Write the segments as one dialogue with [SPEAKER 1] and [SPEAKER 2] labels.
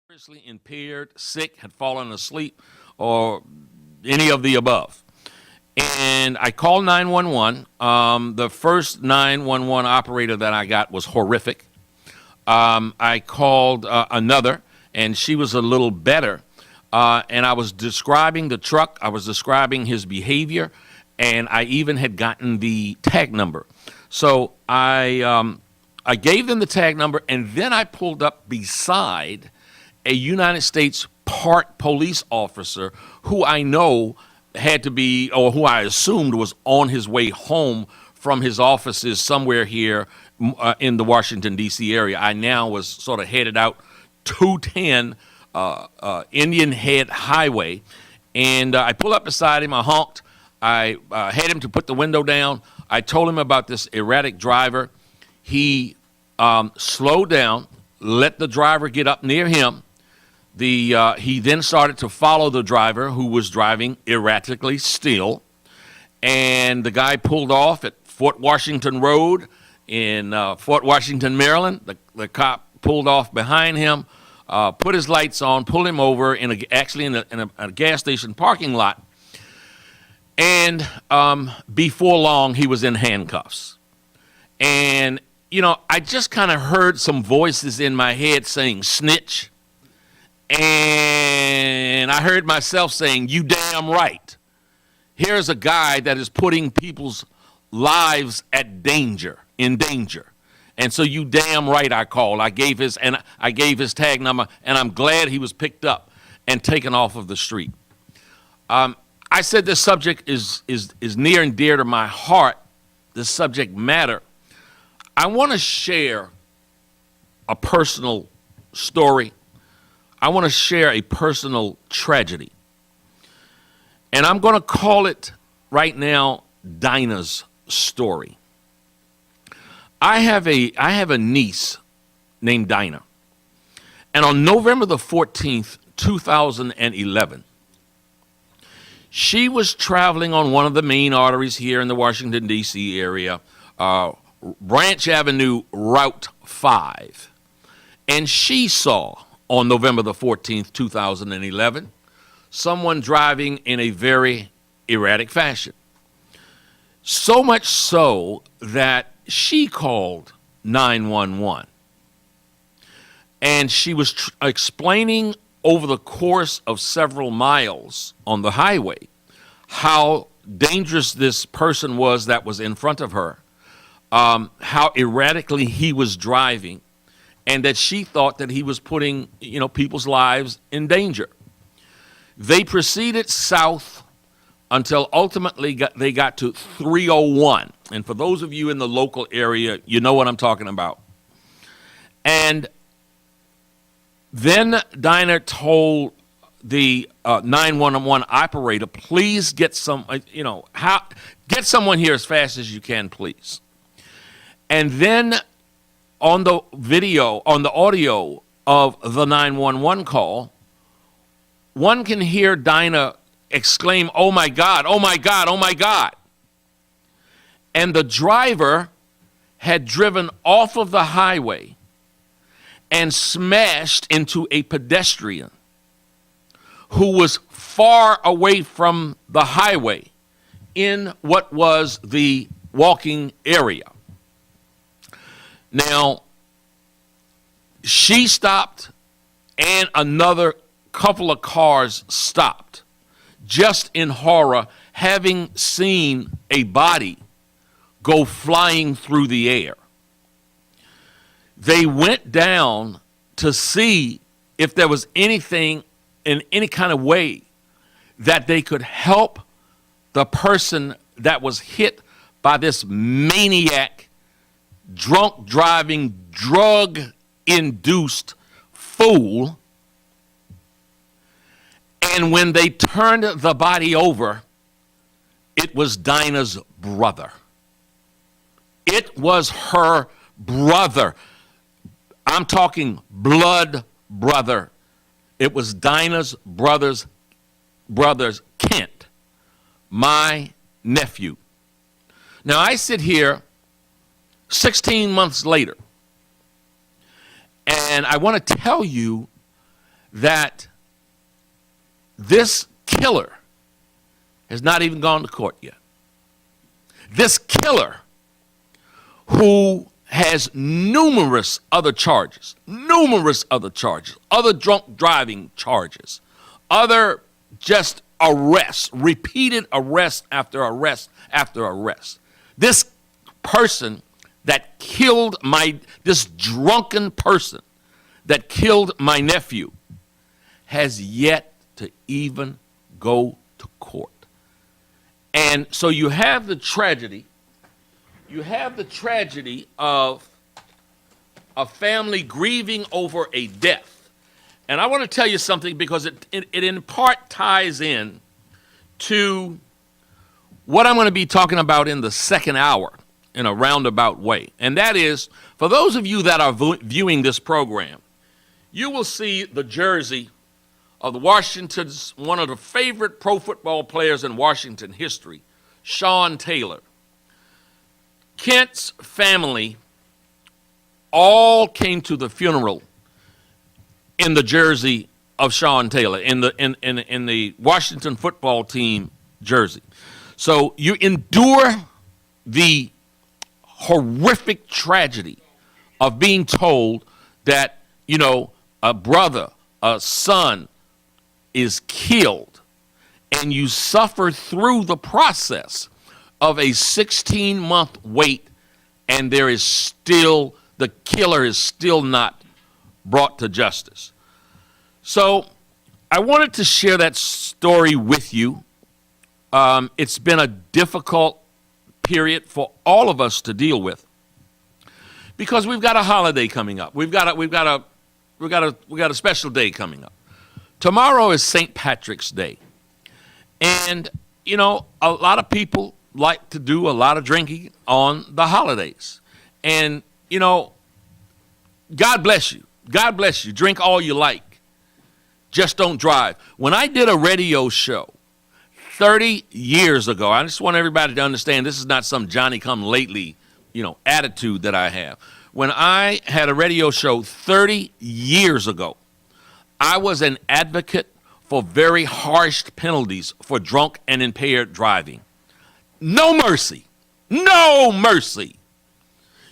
[SPEAKER 1] seriously impaired, sick, had fallen asleep, or any of the above. And I called 911. The first 911 operator that I got was horrific. I called another, and she was a little better. And I was describing the truck, I was describing his behavior, and I even had gotten the tag number. So I gave them the tag number, and then I pulled up beside a United States Park police officer who I know had to be, or who I assumed was on his way home from his offices somewhere here in the Washington, D.C. area. I now was sort of headed out 210 Indian Head Highway, and I pulled up beside him. I honked. I had him to put the window down. I told him about this erratic driver. He slowed down, let the driver get up near him. He then started to follow the driver, who was driving erratically still, and the guy pulled off at Fort Washington Road in Fort Washington, Maryland. The cop pulled off behind him, put his lights on, pulled him over in a gas station parking lot, and before long he was in handcuffs. And I just kind of heard some voices in my head saying snitch. And I heard myself saying, you damn right. Here's a guy that is putting people's lives in danger. And so you damn right I called. I gave his tag number, and I'm glad he was picked up and taken off of the street. I said this subject is near and dear to my heart, this subject matter. I want to share a personal story. I want to share a personal tragedy. And I'm going to call it right now Dinah's story. I have a niece named Dinah. And on November the 14th, 2011, she was traveling on one of the main arteries here in the Washington, D.C. area, Branch Avenue, Route 5. And she saw, on November the 14th, 2011, someone driving in a very erratic fashion. So much so that she called 911. And she was explaining over the course of several miles on the highway how dangerous this person was that was in front of her, how erratically he was driving, and that she thought that he was putting, people's lives in danger. They proceeded south until ultimately they got to 301. And for those of you in the local area, you know what I'm talking about. And then Dinah told the 911 operator, please get someone here as fast as you can, please. And then on the audio of the 911 call, one can hear Dinah exclaim, oh my God, oh my God, oh my God. And the driver had driven off of the highway and smashed into a pedestrian who was far away from the highway in what was the walking area. Now, she stopped, and another couple of cars stopped, just in horror, having seen a body go flying through the air. They went down to see if there was anything in any kind of way that they could help the person that was hit by this maniac, drunk driving, drug-induced fool. And when they turned the body over, it was Dinah's brother. It was her brother. I'm talking blood brother. It was Dinah's brother's Kent, my nephew. Now I sit here 16 months later, and I want to tell you that this killer has not even gone to court yet. This killer, who has numerous other charges, other drunk driving charges, other just arrests, repeated arrest after arrest after arrest. This person that killed this drunken person that killed my nephew has yet to even go to court. And so you have the tragedy. You have the tragedy of a family grieving over a death. And I want to tell you something, because it in part ties in to what I'm going to be talking about in the second hour in a roundabout way. And that is, for those of you that are viewing this program, you will see the jersey of the Washington's, one of the favorite pro football players in Washington history, Sean Taylor. Kent's family all came to the funeral in the jersey of Sean Taylor, in the Washington football team jersey. So you endure the horrific tragedy of being told that, you know, a brother, a son is killed, and you suffer through the process of a 16-month wait, and there is still, the killer is still not brought to justice. So I wanted to share that story with you. It's been a difficult period for all of us to deal with, because we've got a holiday coming up. We've got a special day coming up. Tomorrow is St. Patrick's Day. And, you know, a lot of people like to do a lot of drinking on the holidays. And, you know, God bless you. God bless you. Drink all you like. Just don't drive. When I did a radio show 30 years ago, I just want everybody to understand this is not some Johnny-come-lately, you know, attitude that I have. When I had a radio show 30 years ago, I was an advocate for very harsh penalties for drunk and impaired driving. No mercy. No mercy.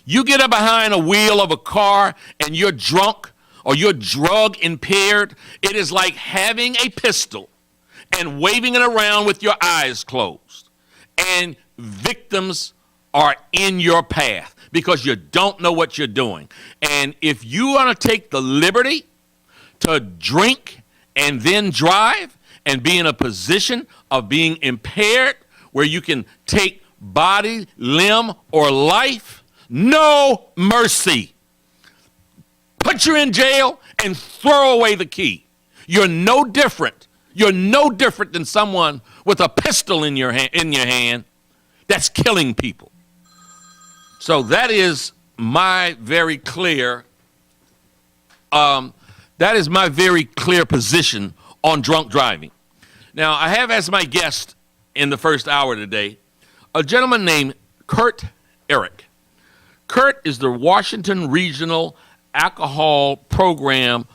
[SPEAKER 1] You get up behind a wheel of a car and you're drunk or you're drug impaired, it is like having a pistol and waving it around with your eyes closed. And victims are in your path because you don't know what you're doing. And if you want to take the liberty to drink and then drive and be in a position of being impaired where you can take body, limb, or life, no mercy. Put you in jail and throw away the key. You're no different. You're no different than someone with a pistol in your hand that's killing people. So that is my very clear position on drunk driving. Now, I have as my guest in the first hour today a gentleman named Kurt Erick. Kurt is the Washington Regional Alcohol Program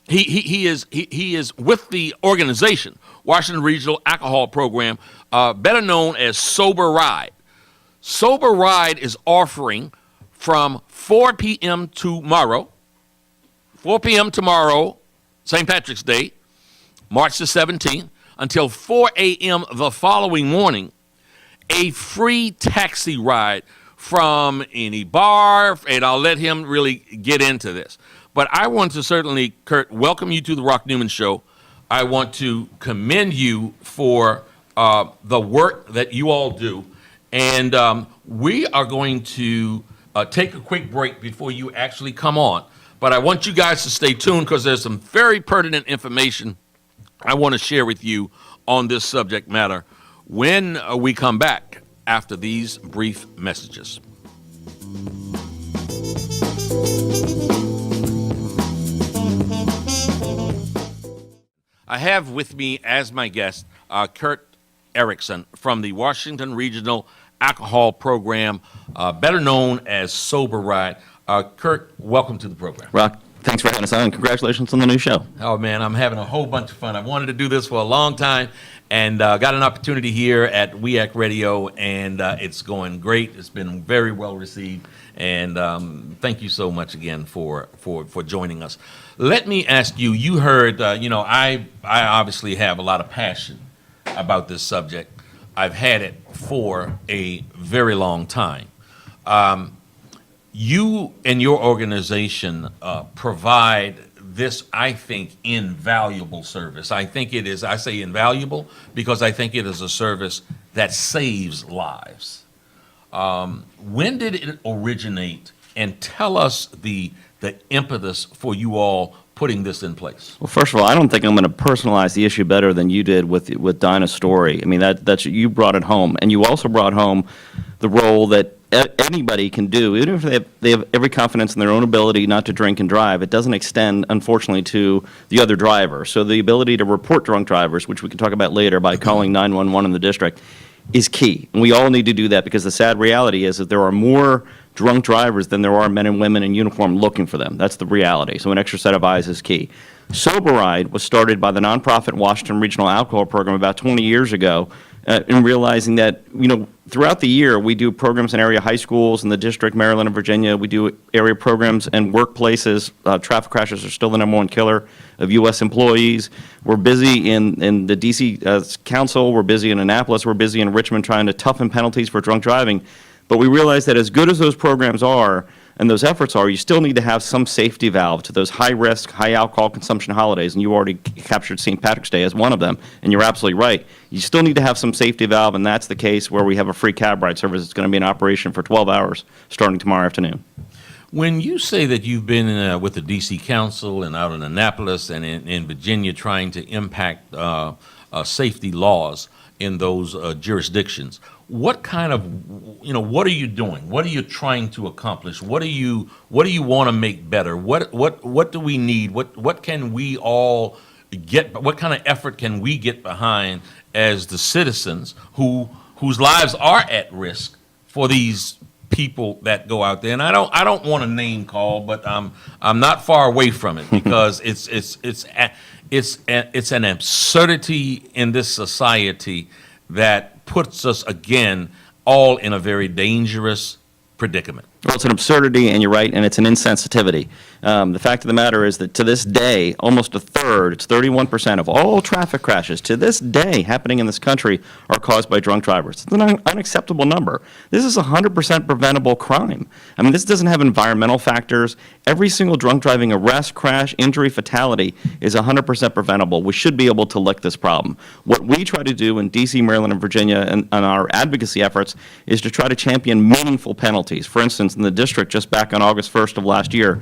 [SPEAKER 1] he is with the organization, Washington Regional Alcohol Program, better known as Sober Ride. Sober Ride is offering from 4 p.m. tomorrow, St. Patrick's Day, March the 17th, until 4 a.m. the following morning, a free taxi ride from any bar, and I'll let him really get into this. But I want to certainly, Kurt, welcome you to the Rock Newman Show. I want to commend you for the work that you all do. And we are going to take a quick break before you actually come on. But I want you guys to stay tuned because there's some very pertinent information I want to share with you on this subject matter when we come back after these brief messages. I have with me as my guest Kurt Erickson from the Washington Regional Alcohol Program, better known as Sober Ride. Kurt, welcome to the program.
[SPEAKER 2] Rock, Thanks for having us on. Congratulations on the new show.
[SPEAKER 1] Oh, man, I'm having a whole bunch of fun. I've wanted to do this for a long time, and got an opportunity here at WEAC Radio, and it's going great. It's been very well received, and thank you so much again for joining us. Let me ask you, you heard, I obviously have a lot of passion about this subject. I've had it for a very long time. You and your organization provide this, I think, invaluable service. I think it is, I say invaluable because I think it is a service that saves lives. When did it originate? And tell us the impetus for you all putting this in place.
[SPEAKER 2] Well, first of all, I don't think I'm going to personalize the issue better than you did with Dinah's story. I mean, that's you brought it home, and you also brought home the role that anybody can do, even if they have every confidence in their own ability not to drink and drive. It doesn't extend, unfortunately, to the other driver. So the ability to report drunk drivers, which we can talk about later by calling 911 in the district, is key. And we all need to do that because the sad reality is that there are more drunk drivers than there are men and women in uniform looking for them. That's the reality. So an extra set of eyes is key. Sober Ride was started by the nonprofit Washington Regional Alcohol Program about 20 years ago, in realizing that, throughout the year we do programs in area high schools in the district, Maryland and Virginia. We do area programs and workplaces. Traffic crashes are still the #1 killer of U.S. employees. We're busy in the D.C. Council. We're busy in Annapolis. We're busy in Richmond trying to toughen penalties for drunk driving. But we realize that as good as those programs are and those efforts are, you still need to have some safety valve to those high-risk, high-alcohol consumption holidays. And you already captured St. Patrick's Day as one of them, and you're absolutely right. You still need to have some safety valve, and that's the case where we have a free cab ride service. It's going to be in operation for 12 hours starting tomorrow afternoon.
[SPEAKER 1] When you say that you've been with the D.C. Council and out in Annapolis and in Virginia trying to impact safety laws in those jurisdictions, what kind of, what are you doing? What are you trying to accomplish? What do you want to make better? What do we need? What can we all get? What kind of effort can we get behind as the citizens whose lives are at risk for these people that go out there? And I don't want to name call, but I'm not far away from it because it's an absurdity in this society that puts us, again, all in a very dangerous predicament.
[SPEAKER 2] Well, it's an absurdity, and you're right, and it's an insensitivity. The fact of the matter is that to this day, almost a third, it's 31% of all traffic crashes to this day happening in this country are caused by drunk drivers. It's an unacceptable number. This is a 100% preventable crime. I mean, this doesn't have environmental factors. Every single drunk driving arrest, crash, injury, fatality is 100% preventable. We should be able to lick this problem. What we try to do in D.C., Maryland, and Virginia and our advocacy efforts is to try to champion meaningful penalties. For instance, in the district just back on August 1st of last year,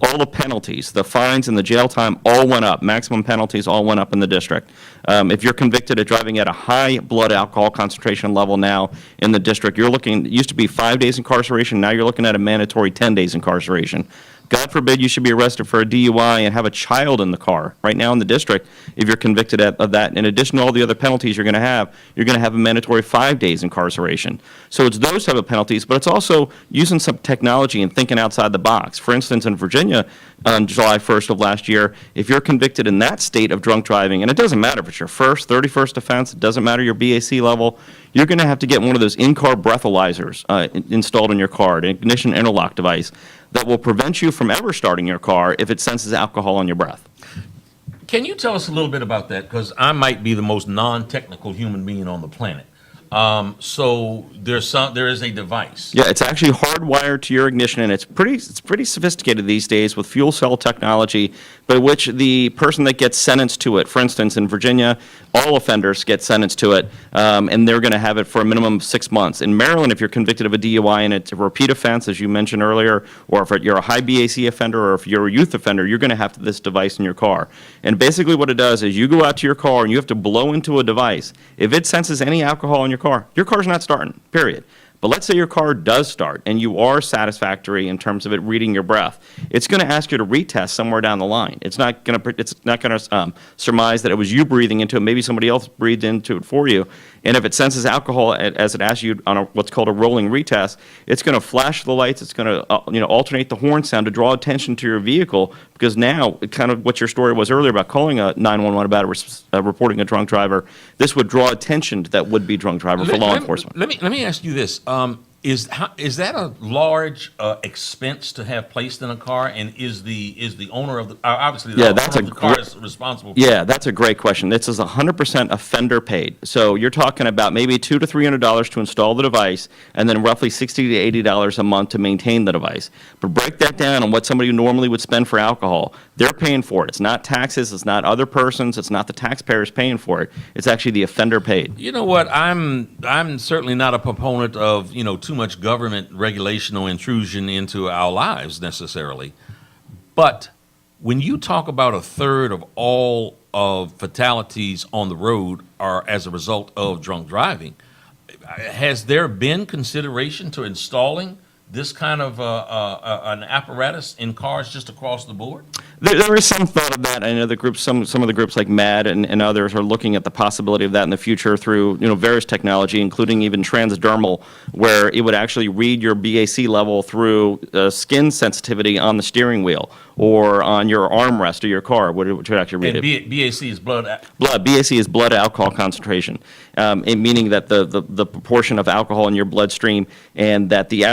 [SPEAKER 2] all the penalties, the fines and the jail time all went up. Maximum penalties all went up in the district. If you're convicted of driving at a high blood alcohol concentration level now in the district, you're looking, it used to be 5 days incarceration, now you're looking at a mandatory 10 days incarceration. God forbid you should be arrested for a DUI and have a child in the car. Right now in the district, if you're convicted of that, in addition to all the other penalties you're going to have a mandatory 5 days incarceration. So it's those type of penalties, but it's also using some technology and thinking outside the box. For instance, in Virginia, on July 1st of last year, if you're convicted in that state of drunk driving, and it doesn't matter if it's your first, 31st offense, it doesn't matter your BAC level, you're going to have to get one of those in-car breathalyzers installed in your car, an ignition interlock device that will prevent you from ever starting your car if it senses alcohol on your breath.
[SPEAKER 1] Can you tell us a little bit about that? Because I might be the most non-technical human being on the planet. So there is a device.
[SPEAKER 2] Yeah, it's actually hardwired to your ignition, and it's pretty sophisticated these days with fuel cell technology, by which the person that gets sentenced to it, for instance, in Virginia, all offenders get sentenced to it, and they're going to have it for a minimum of 6 months. In Maryland, if you're convicted of a DUI and it's a repeat offense, as you mentioned earlier, or if you're a high BAC offender, or if you're a youth offender, you're going to have this device in your car. And basically what it does is you go out to your car and you have to blow into a device. If it senses any alcohol in your car's not starting, period. But let's say your car does start and you are satisfactory in terms of it reading your breath. It's going to ask you to retest somewhere down the line. It's not going to surmise that it was you breathing into it. Maybe somebody else breathed into it for you. And if it senses alcohol as it asks you on what's called a rolling retest, it's going to flash the lights. It's going to alternate the horn sound to draw attention to your vehicle, because now, kind of what your story was earlier about calling a 911 about reporting a drunk driver, this would draw attention to that would-be drunk driver for law enforcement.
[SPEAKER 1] Let me ask you this. Is that a large expense to have placed in a car, and is the owner of the obviously the owner of the car is responsible for
[SPEAKER 2] Yeah, that's a great question. This is 100% offender paid. So you're talking about maybe $200 to $300 to install the device, and then roughly $60 to $80 a month to maintain the device. But break that down on what somebody normally would spend for alcohol. They're paying for it. It's not taxes. It's not other persons. It's not the taxpayers paying for it. It's actually the offender paid.
[SPEAKER 1] You know what? I'm certainly not a proponent of too much government regulation or intrusion into our lives necessarily, but when you talk about a third of all of fatalities on the road are as a result of drunk driving, has there been consideration to installing this kind of an apparatus in cars just across the board?
[SPEAKER 2] There is some thought of that. I know the groups, some of the groups like MAD and others are looking at the possibility of that in the future through various technology, including even transdermal, where it would actually read your BAC level through skin sensitivity on the steering wheel or on your armrest of your car, which would actually read it.
[SPEAKER 1] BAC is blood.
[SPEAKER 2] BAC is blood alcohol concentration, meaning that the proportion of alcohol in your bloodstream, and that the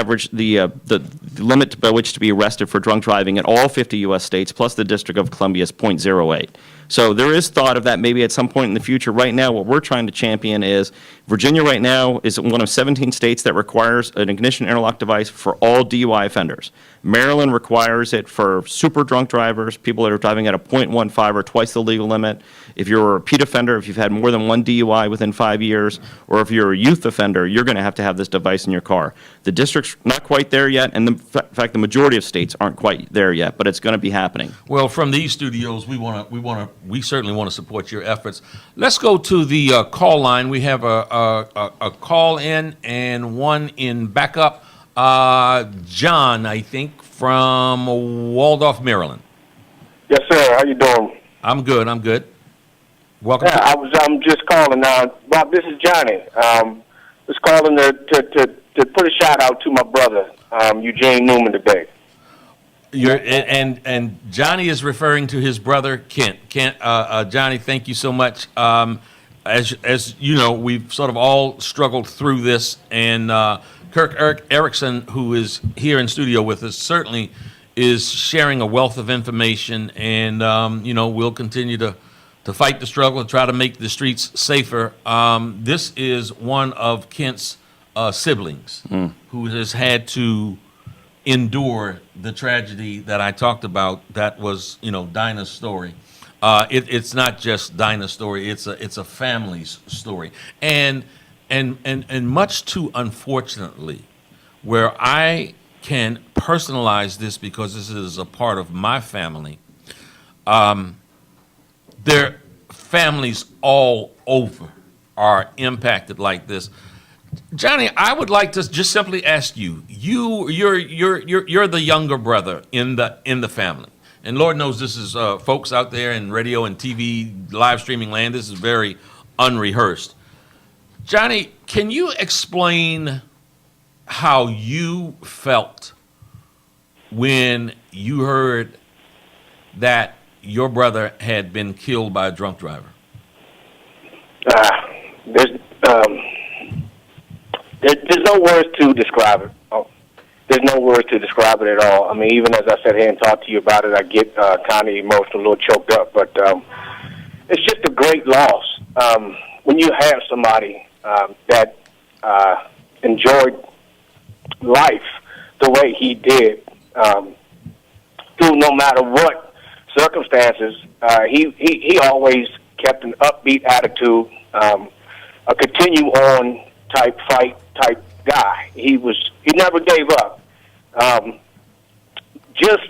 [SPEAKER 2] limit by which to be arrested for drunk driving in all 50 U.S. states plus the District of Columbia is .08. So there is thought of that maybe at some point in the future. Right now, what we're trying to champion is Virginia right now is one of 17 states that requires an ignition interlock device for all DUI offenders. Maryland requires it for super drunk drivers, people that are driving at a .15 or twice the legal limit. If you're a repeat offender, if you've had more than one DUI within 5 years, or if you're a youth offender, you're going to have this device in your car. The district's not quite there yet, and in fact, the majority of states aren't quite there yet, but it's going to be happening.
[SPEAKER 1] Well, from these studios, we certainly want to support your efforts. Let's go to the call line. We have a call in and one in backup. John, I think, from Waldorf, Maryland.
[SPEAKER 3] Yes, sir. How you doing?
[SPEAKER 1] I'm good. Welcome.
[SPEAKER 3] Yeah, I'm just calling now. Bob, this is Johnny. Was calling to put a shout out to my brother, Eugene Newman, today.
[SPEAKER 1] And Johnny is referring to his brother Kent. Johnny, thank you so much. As you know, we've sort of all struggled through this, and Kirk Erickson, who is here in studio with us, certainly is sharing a wealth of information, and we'll continue to fight the struggle and try to make the streets safer. This is one of Kent's siblings who has had to endure the tragedy that I talked about. That was, Dinah's story. It's not just Dinah's story. It's a family's story, and much too unfortunately, where I can personalize this because this is a part of my family. Their families all over are impacted like this. Johnny, I would like to just simply ask you. You're the younger brother in the family, and Lord knows this is folks out there in radio and TV live streaming land. This is very unrehearsed. Johnny, can you explain how you felt when you heard that your brother had been killed by a drunk driver?
[SPEAKER 3] There's no words to describe it. There's no words to describe it at all. I mean, even as I sat here and talked to you about it, I get kind of emotional, a little choked up. But it's just a great loss. When you have somebody that enjoyed life the way he did, through no matter what circumstances, he always kept an upbeat attitude, a continue on type fight type guy. He never gave up. Just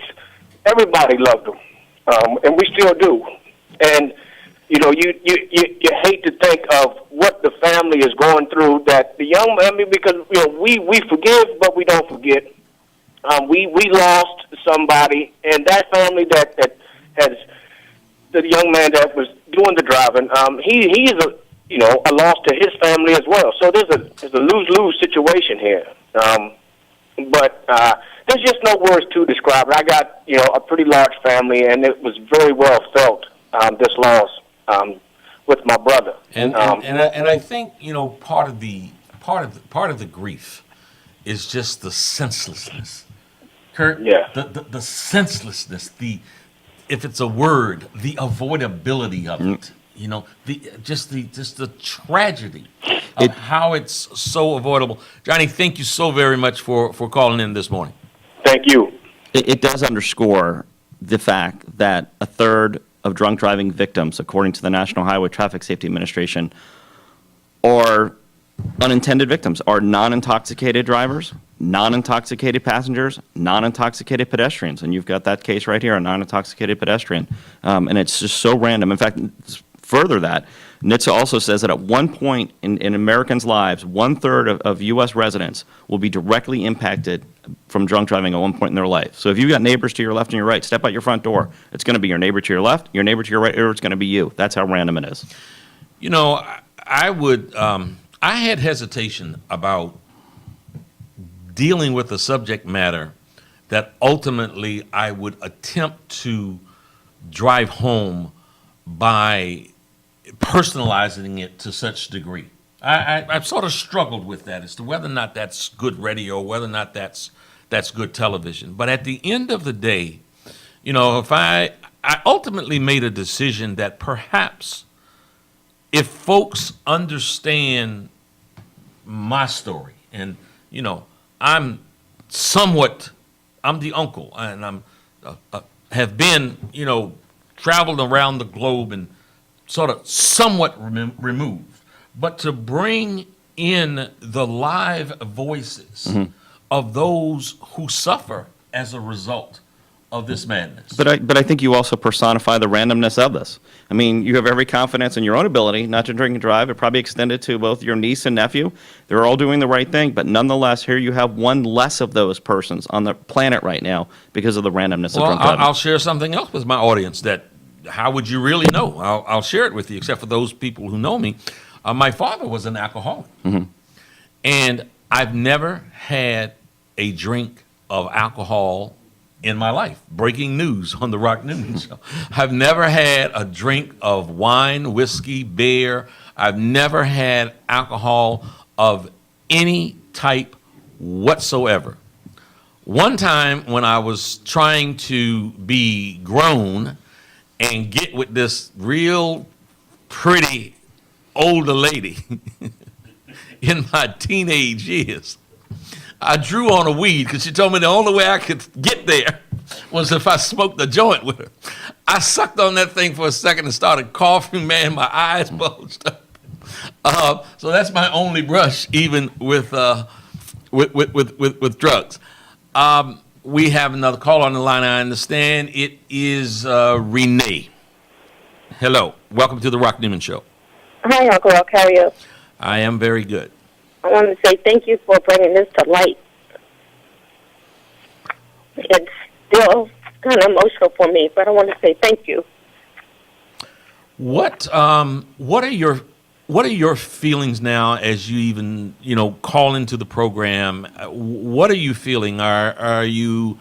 [SPEAKER 3] everybody loved him, and we still do. And you hate to think of what the family is going through. That the young man, I mean, because we forgive, but we don't forget. We lost somebody, and that family that has the young man that was doing the driving. He is a loss to his family as well. So there's a lose-lose situation here. But there's just no words to describe it. I got a pretty large family, and it was very well felt, this loss with my brother.
[SPEAKER 1] And I think part of the grief is just the senselessness. Kurt,
[SPEAKER 3] Yeah.
[SPEAKER 1] the senselessness, if it's a word, the avoidability of it. The tragedy of how it's so avoidable. Johnny, thank you so very much for calling in this morning.
[SPEAKER 3] Thank you.
[SPEAKER 2] It does underscore the fact that a third of drunk driving victims, according to the National Highway Traffic Safety Administration, are unintended victims, are non-intoxicated drivers, non-intoxicated passengers, non-intoxicated pedestrians. And you've got that case right here, a non-intoxicated pedestrian. And it's just so random. In fact, further that, NHTSA also says that at one point in Americans' lives, 1/3 of U.S. residents will be directly impacted from drunk driving at one point in their life. So if you've got neighbors to your left and your right, step out your front door. It's going to be your neighbor to your left, your neighbor to your right, or it's going to be you. That's how random it is.
[SPEAKER 1] I had hesitation about dealing with a subject matter that ultimately I would attempt to drive home by personalizing it to such degree. I've sort of struggled with that as to whether or not that's good radio, whether or not that's good television. But at the end of the day, if I ultimately made a decision that perhaps if folks understand my story, and I'm the uncle, and I'm have been traveled around the globe and sort of somewhat removed, but to bring in the live voices of those who suffer as a result of this madness.
[SPEAKER 2] But I think you also personify the randomness of this. I mean, you have every confidence in your own ability not to drink and drive. It probably extended to both your niece and nephew. They're all doing the right thing, but nonetheless, here you have one less of those persons on the planet right now because of the randomness of drunk driving.
[SPEAKER 1] I'll share something else with my audience that how would you really know? I'll share it with you, except for those people who know me. My father was an alcoholic, and I've never had a drink of alcohol in my life. Breaking news on the Rock Newman show. I've never had a drink of wine, whiskey, beer. I've never had alcohol of any type whatsoever. One time when I was trying to be grown and get with this real pretty older lady in my teenage years, I drew on a weed because she told me the only way I could get there was if I smoked a joint with her. I sucked on that thing for a second and started coughing, man. My eyes bulged up. So that's my only brush, even with drugs. We have another call on the line. I understand it is Renee. Hello, welcome to the Rock Newman Show.
[SPEAKER 4] Hi, Uncle Rock. How are you?
[SPEAKER 1] I am very good.
[SPEAKER 4] I want to say thank you for bringing this to light. It's still kind of emotional for me, but I want to say thank you.
[SPEAKER 1] What are your feelings now as you even call into the program? What are you feeling? Are you?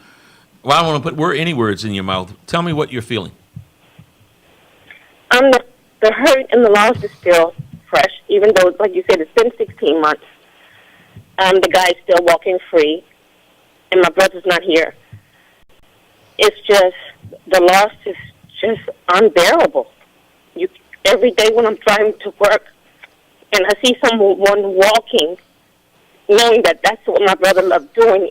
[SPEAKER 1] Well, I don't want to put any words in your mouth. Tell me what you're feeling.
[SPEAKER 4] The hurt and the loss is still fresh, even though, like you said, it's been 16 months. The guy's still walking free, and my brother's not here. It's just, the loss is just unbearable. Every day when I'm driving to work, and I see someone walking, knowing that that's what my brother loved doing,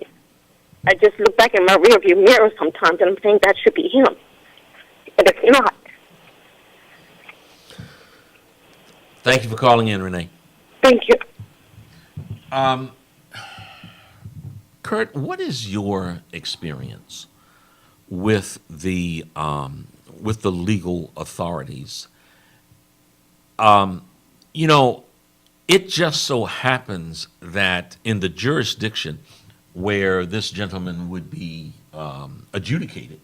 [SPEAKER 4] I just look back in my rearview mirror sometimes, and I'm thinking that should be him. But it's not.
[SPEAKER 1] Thank you for calling in, Renee.
[SPEAKER 4] Thank you.
[SPEAKER 1] Kurt, what is your experience with the legal authorities You know, it just so happens that in the jurisdiction where this gentleman would be adjudicated,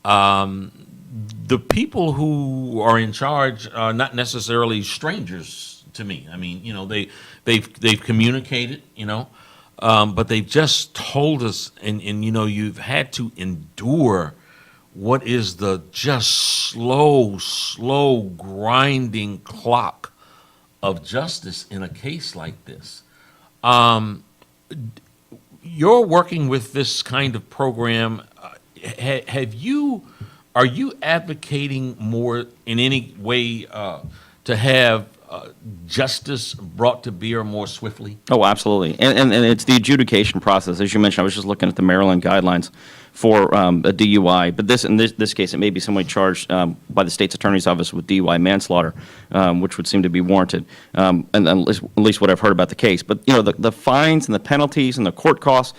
[SPEAKER 1] the people who are in charge are not necessarily strangers to me. I mean, you know, they've communicated, you know, but they've just told us, and you know, you've had to endure what is the just slow grinding clock of justice in a case like this. You're working with this kind of program. Are you advocating more in any way to have justice brought to bear more swiftly?
[SPEAKER 2] Oh, absolutely. And it's the adjudication process. As you mentioned, I was just looking at the Maryland guidelines for a DUI, but in this case, it may be somebody charged by the state's attorney's office with DUI manslaughter, which would seem to be warranted, and at least what I've heard about the case. But, you know, the fines and the penalties and the court costs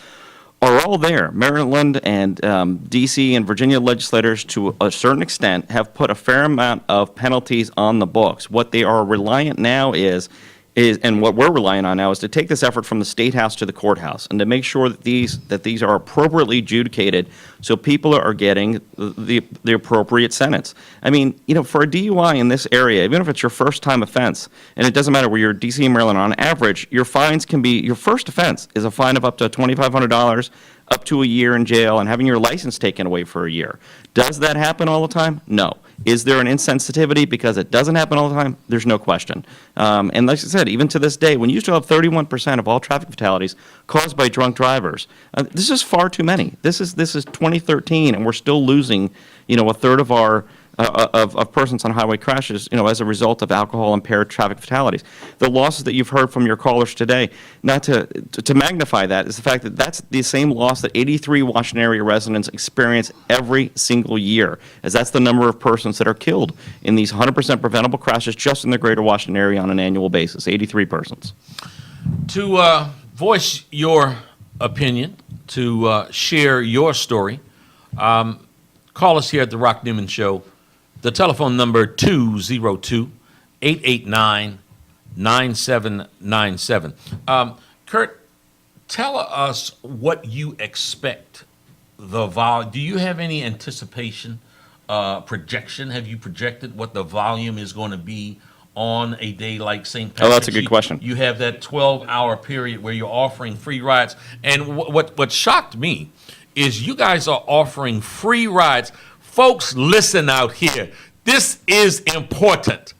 [SPEAKER 2] are all there. Maryland and D.C. and Virginia legislators, to a certain extent, have put a fair amount of penalties on the books. What they are reliant now is, and what we're relying on now, is to take this effort from the State House to the courthouse and to make sure that these are appropriately adjudicated, so people are getting the appropriate sentence. I mean, you know, for a DUI in this area, even if it's your first time offense, and it doesn't matter where you're D.C. and Maryland, on average, your fines can be, your first offense is a fine of up to $2,500, up to a year in jail, and having your license taken away for a year. Does that happen all the time? No. Is there an insensitivity because it doesn't happen all the time? There's no question. And like I said, even to this day, when you still have 31% of all traffic fatalities caused by drunk drivers, this is far too many. This is 2013, and we're still losing, you know, a third of our of persons on highway crashes, you know, as a result of alcohol-impaired traffic fatalities. The losses that you've heard from your callers today, not to magnify that, is the fact that that's the same loss that 83 Washington area residents experience every single year, as that's the number of persons that are killed in these 100% preventable crashes just in the greater Washington area on an annual basis, 83 persons.
[SPEAKER 1] To voice your opinion, to share your story, call us here at the Rock Newman Show. The telephone number 202-889-9797. Kurt, tell us what you expect the volume. Do you have any anticipation, projection? Have you projected what the volume is going to be on a day like St. Patrick's?
[SPEAKER 2] Oh, that's a good question.
[SPEAKER 1] You have that 12-hour period where you're offering free rides. And what shocked me is you guys are offering free rides. Folks, listen out here. This is important.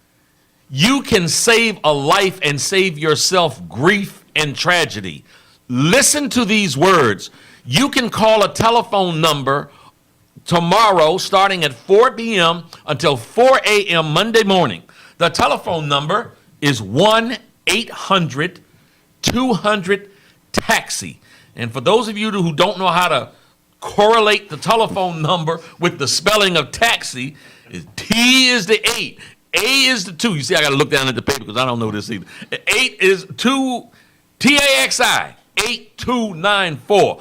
[SPEAKER 1] You can save a life and save yourself grief and tragedy. Listen to these words. You can call a telephone number tomorrow starting at 4 p.m. until 4 a.m. Monday morning. The telephone number is 1-800-200-TAXI. And for those of you who don't know how to correlate the telephone number with the spelling of taxi, T is the 8, A is the 2. You see, I got to look down at the paper because I don't know this either. 8 is 2, TAXI, 8294.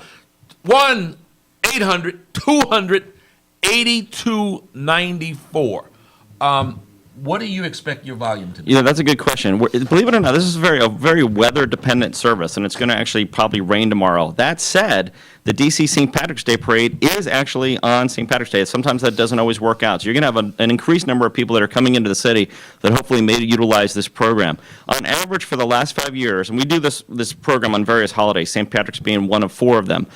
[SPEAKER 1] 1-800-200-8294. What do you expect your volume to be?
[SPEAKER 2] You know, that's a good question. Believe it or not, this is a very weather-dependent service, and it's going to actually probably rain tomorrow. That said, the D.C. St. Patrick's Day Parade is actually on St. Patrick's Day. Sometimes that doesn't always work out. So you're going to have an increased number of people that are coming into the city that hopefully may utilize this program. On average, for the last 5 years, and we do this program on various holidays, St. Patrick's being one of 4 of them,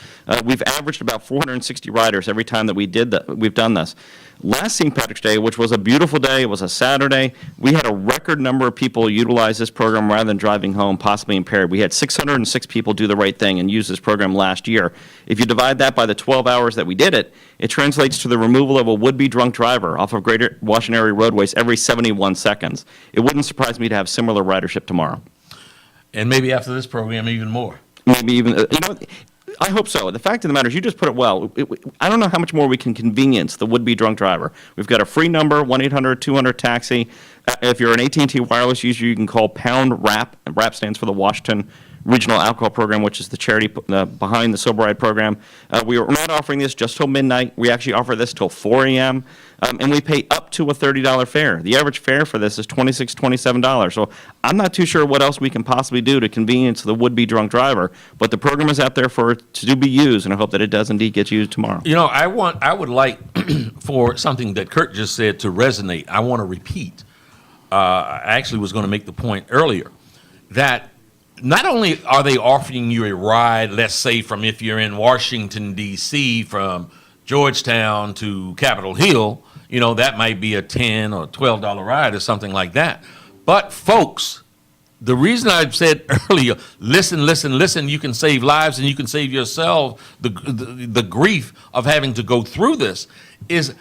[SPEAKER 2] we've averaged about 460 riders every time that we've done this. Last St. Patrick's Day, which was a beautiful day, it was a Saturday, we had a record number of people utilize this program rather than driving home, possibly impaired. We had 606 people do the right thing and use this program last year. If you divide that by the 12 hours that we did it, it translates to the removal of a would-be drunk driver off of greater Washington area roadways every 71 seconds. It wouldn't surprise me to have similar ridership tomorrow.
[SPEAKER 1] And maybe after this program, even more.
[SPEAKER 2] Maybe even, I hope so. The fact of the matter is, you just put it well. I don't know how much more we can convenience the would-be drunk driver. We've got a free number, 1-800-200-TAXI. If you're an AT&T wireless user, you can call #RAP, and RAP stands for the Washington Regional Alcohol Program, which is the charity behind the Sober Ride program. We're not offering this just till midnight. We actually offer this till 4 a.m., and we pay up to a $30 fare. The average fare for this is $26, $27. So I'm not too sure what else we can possibly do to convenience the would-be drunk driver, but the program is out there for it to be used, and I hope that it does indeed get used tomorrow.
[SPEAKER 1] You know, I would like for something that Kurt just said to resonate. I want to repeat. I actually was going to make the point earlier that not only are they offering you a ride, let's say from if you're in Washington, D.C., from Georgetown to Capitol Hill, you know, that might be a $10 or $12 ride or something like that. But folks, the reason I said earlier, listen, you can save lives and you can save yourself the grief of having to go through this is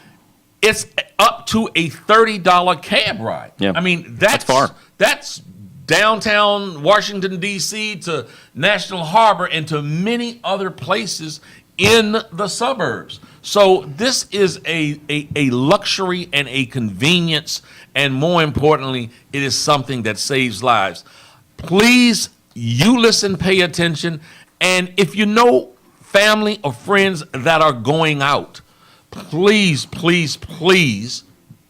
[SPEAKER 1] it's up to a $30 cab ride.
[SPEAKER 2] Yeah.
[SPEAKER 1] I mean,
[SPEAKER 2] That's far.
[SPEAKER 1] That's downtown Washington, D.C. to National Harbor and to many other places in the suburbs. So this is a luxury and a convenience, and more importantly, it is something that saves lives. Please, you listen, pay attention, and if you know family or friends that are going out, please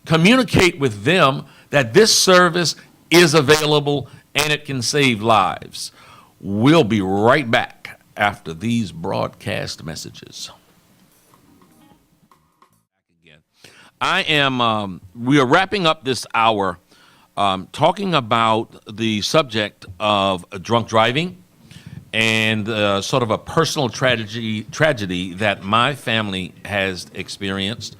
[SPEAKER 1] communicate with them that this service is available and it can save lives. We'll be right back after these broadcast messages. We are wrapping up this hour talking about the subject of drunk driving and sort of a personal tragedy that my family has experienced.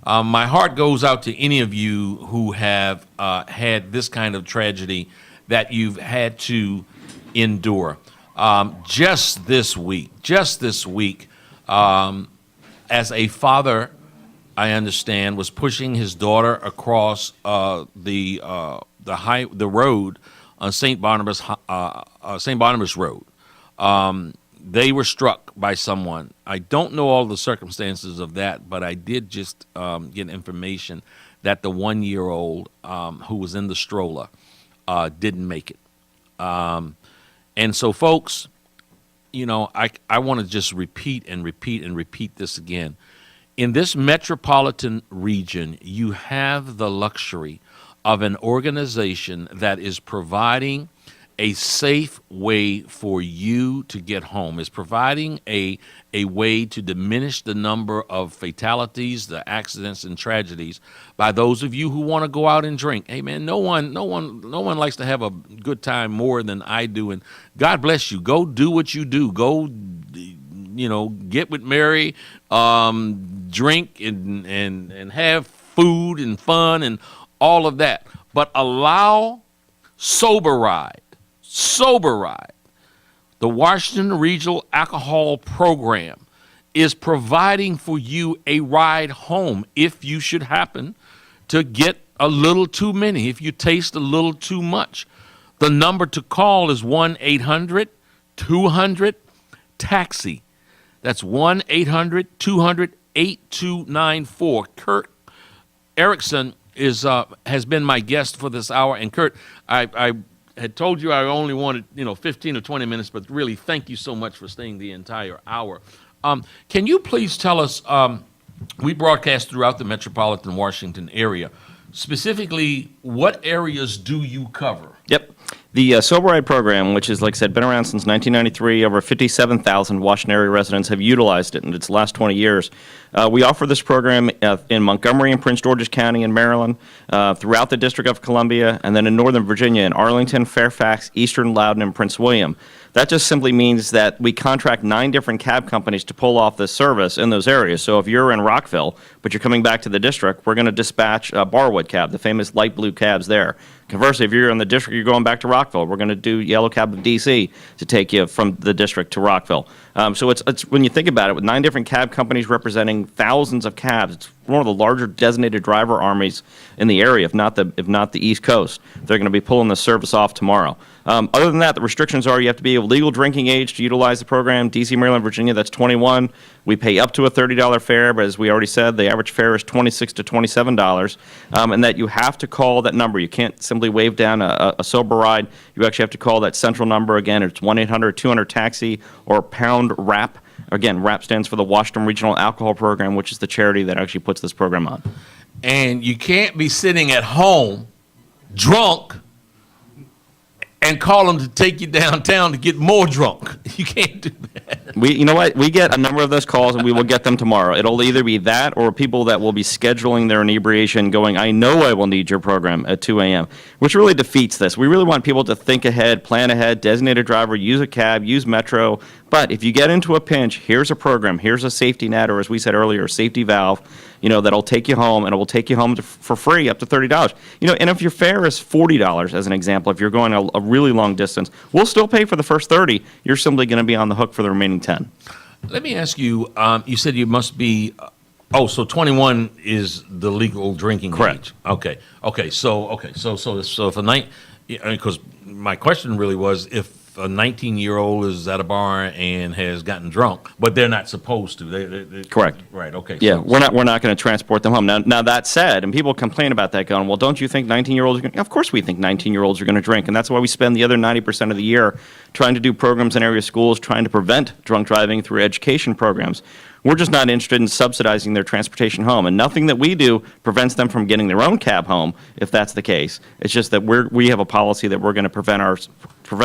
[SPEAKER 1] My heart goes out to any of you who have had this kind of tragedy that you've had to endure. Just this week, as a father, I understand, was pushing his daughter across the road on St. Barnabas Road. They were struck by someone. I don't know all the circumstances of that, but I did just get information that the 1-year-old who was in the stroller didn't make it. And so, folks, you know, I want to just repeat this again. In this metropolitan region, you have the luxury of an organization that is providing a safe way for you to get home, is providing a way to diminish the number of fatalities, the accidents and tragedies by those of you who want to go out and drink. Hey man, no one likes to have a good time more than I do, and God bless you. Go do what you do. Go, you know, get with Mary, drink and have food and fun and all of that. But allow Sober Ride, the Washington Regional Alcohol Program, is providing for you a ride home if you should happen to get a little too many, if you taste a little too much. The number to call is 1-800-200-TAXI. That's 1-800-200-8294. Kurt Erickson has been my guest for this hour. And Kurt, I had told you I only wanted 15 or 20 minutes, but really thank you so much for staying the entire hour. Can you please tell us, we broadcast throughout the metropolitan Washington area. Specifically, what areas do you cover?
[SPEAKER 2] Yep. The Sober Ride program, which is, like I said, been around since 1993, over 57,000 Washington area residents have utilized it in its last 20 years. We offer this program in Montgomery and Prince George's County in Maryland, throughout the District of Columbia, and then in Northern Virginia in Arlington, Fairfax, Eastern Loudoun, and Prince William. That just simply means that we contract 9 different cab companies to pull off this service in those areas. So if you're in Rockville, but you're coming back to the district, we're going to dispatch Barwood Cab, the famous light blue cabs there. Conversely, if you're in the district, you're going back to Rockville, we're going to do Yellow Cab of D.C. to take you from the district to Rockville. So it's when you think about it, with 9 different cab companies representing thousands of cabs, it's one of the larger designated driver armies in the area, if not the East Coast. They're going to be pulling the service off tomorrow. Other than that, the restrictions are you have to be of legal drinking age to utilize the program. D.C., Maryland, Virginia, that's 21. We pay up to a $30 fare, but as we already said, the average fare is $26 to $27, and that you have to call that number. You can't simply wave down a sober ride. You actually have to call that central number. Again, it's 1-800-200-TAXI or pound RAP. Again, RAP stands for the Washington Regional Alcohol Program, which is the charity that actually puts this program on.
[SPEAKER 1] And you can't be sitting at home drunk and call them to take you downtown to get more drunk. You can't do that.
[SPEAKER 2] You know what? We get a number of those calls, and we will get them tomorrow. It'll either be that or people that will be scheduling their inebriation going, I know I will need your program at 2 a.m., which really defeats this. We really want people to think ahead, plan ahead, designated driver, use a cab, use Metro. But if you get into a pinch, here's a program, here's a safety net, or as we said earlier, a safety valve, that'll take you home, and it will take you home for free up to $30. And if your fare is $40, as an example, if you're going a really long distance, we'll still pay for the first 30. You're simply going to be on the hook for the remaining 10.
[SPEAKER 1] Let me ask you, you said you must be, so 21 is the legal drinking
[SPEAKER 2] Correct.
[SPEAKER 1] age. Okay. So if a night, because my question really was if a 19-year-old is at a bar and has gotten drunk, but they're not supposed to. They
[SPEAKER 2] Correct.
[SPEAKER 1] Right. Okay.
[SPEAKER 2] Yeah,
[SPEAKER 1] so-
[SPEAKER 2] we're not going to transport them home. Now that said, and people complain about that going, well, don't you think 19-year-olds are going to? Of course we think 19-year-olds are going to drink, and that's why we spend the other 90% of the year trying to do programs in area schools, trying to prevent drunk driving through education programs. We're just not interested in subsidizing their transportation home, and nothing that we do prevents them from getting their own cab home if that's the case. It's just that we have a policy that we're going to prevent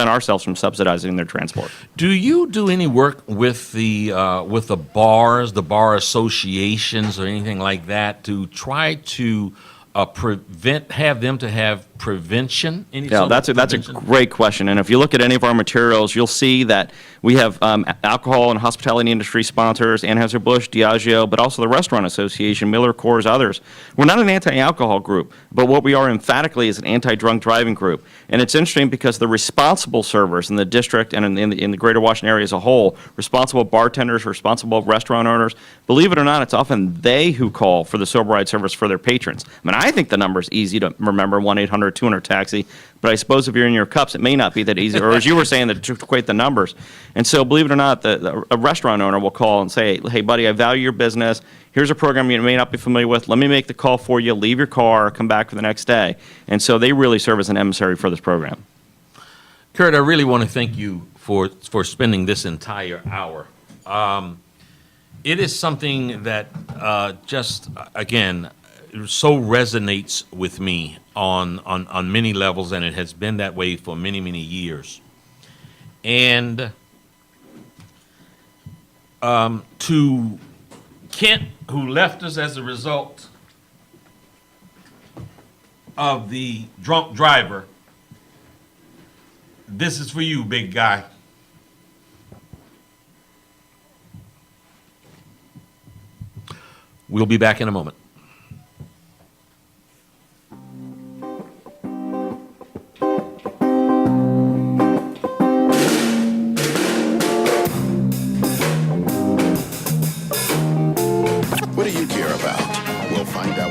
[SPEAKER 2] ourselves from subsidizing their transport.
[SPEAKER 1] Do you do any work with the bars, the bar associations, or anything like that to try to have them to have prevention?
[SPEAKER 2] Yeah, that's a great question. And if you look at any of our materials, you'll see that we have alcohol and hospitality industry sponsors, Anheuser-Busch, Diageo, but also the Restaurant Association, Miller Coors, others. We're not an anti-alcohol group, but what we are emphatically is an anti-drunk driving group. And it's interesting because the responsible servers in the district and in the greater Washington area as a whole, responsible bartenders, responsible restaurant owners, believe it or not, it's often they who call for the sober ride service for their patrons. I mean, I think the number is easy to remember, 1-800-200-TAXI, but I suppose if you're in your cups, it may not be that easy, or as you were saying, to equate the numbers. And so, believe it or not, a restaurant owner will call and say, hey, buddy, I value your business. Here's a program you may not be familiar with. Let me make the call for you. Leave your car. Come back for the next day. And so they really serve as an emissary for this program.
[SPEAKER 1] Kurt, I really want to thank you for spending this entire hour. It is something that again, so resonates with me on many levels, and it has been that way for many, many years. And to Kent, who left us as a result of the drunk driver, this is for you, big guy. We'll be back in a moment.
[SPEAKER 5] What do you care about? We'll find out